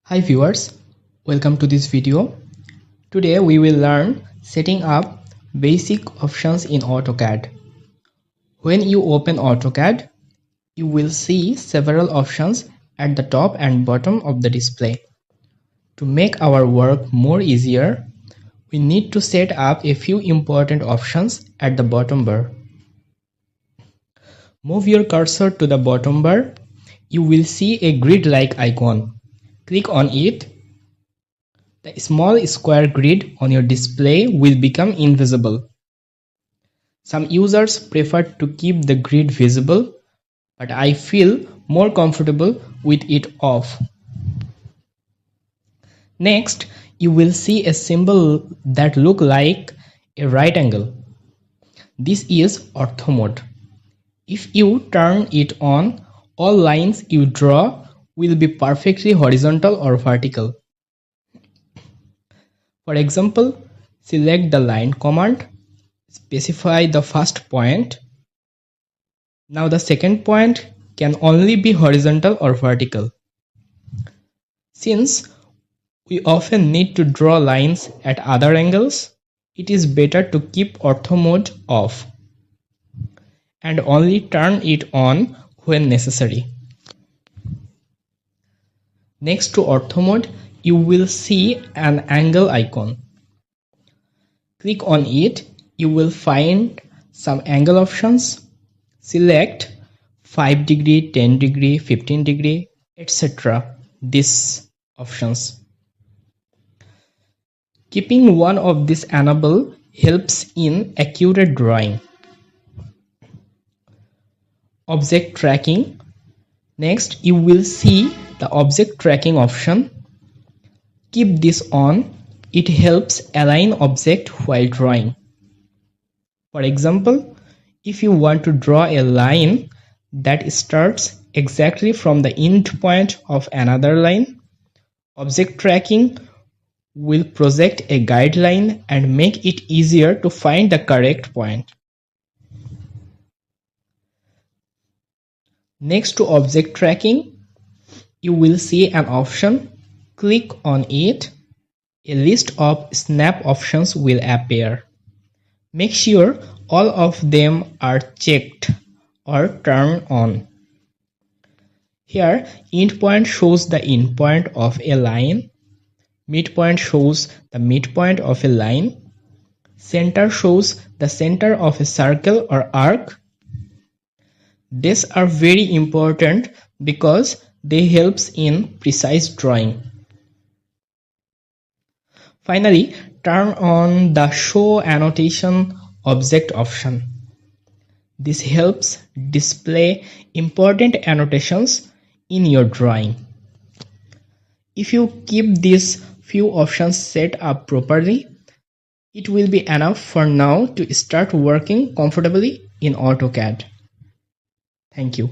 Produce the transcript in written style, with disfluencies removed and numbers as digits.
Hi viewers, welcome to this video. Today we will learn setting up basic options in AutoCAD. When you open AutoCAD, you will see several options at the top and bottom of the display. To make our work more easier, we need to set up a few important options at the bottom bar. Move your cursor to the bottom bar. You will see a grid-like icon. Click on it. The small square grid on your display will become invisible. Some users prefer to keep the grid visible, but I feel more comfortable with it off. Next, you will see a symbol that looks like a right angle. This is Ortho Mode. If you turn it on, all lines you draw will be perfectly horizontal or vertical. For example, select the line command, specify the first point. Now the second point can only be horizontal or vertical. Since we often need to draw lines at other angles, it is better to keep Ortho Mode off and only turn it on when necessary. Next to Ortho Mode, you will see an angle icon. Click on it. You will find some angle options. Select 5 degree, 10 degree, 15 degree, etc. These options. Keeping one of these enabled helps in accurate drawing. Object tracking. Next, you will see the object tracking option. Keep this on. It helps align object while drawing. For example, if you want to draw a line that starts exactly from the end point of another line, object tracking will project a guideline and make it easier to find the correct point. Next to object tracking, you will see an option. Click on it. A list of snap options will appear. Make sure all of them are checked or turned on. Here, endpoint shows the endpoint of a line. Midpoint shows the midpoint of a line. Center shows the center of a circle or arc. These are very important because they help in precise drawing. Finally, turn on the Show Annotation Object option. This helps display important annotations in your drawing. If you keep these few options set up properly, it will be enough for now to start working comfortably in AutoCAD. Thank you.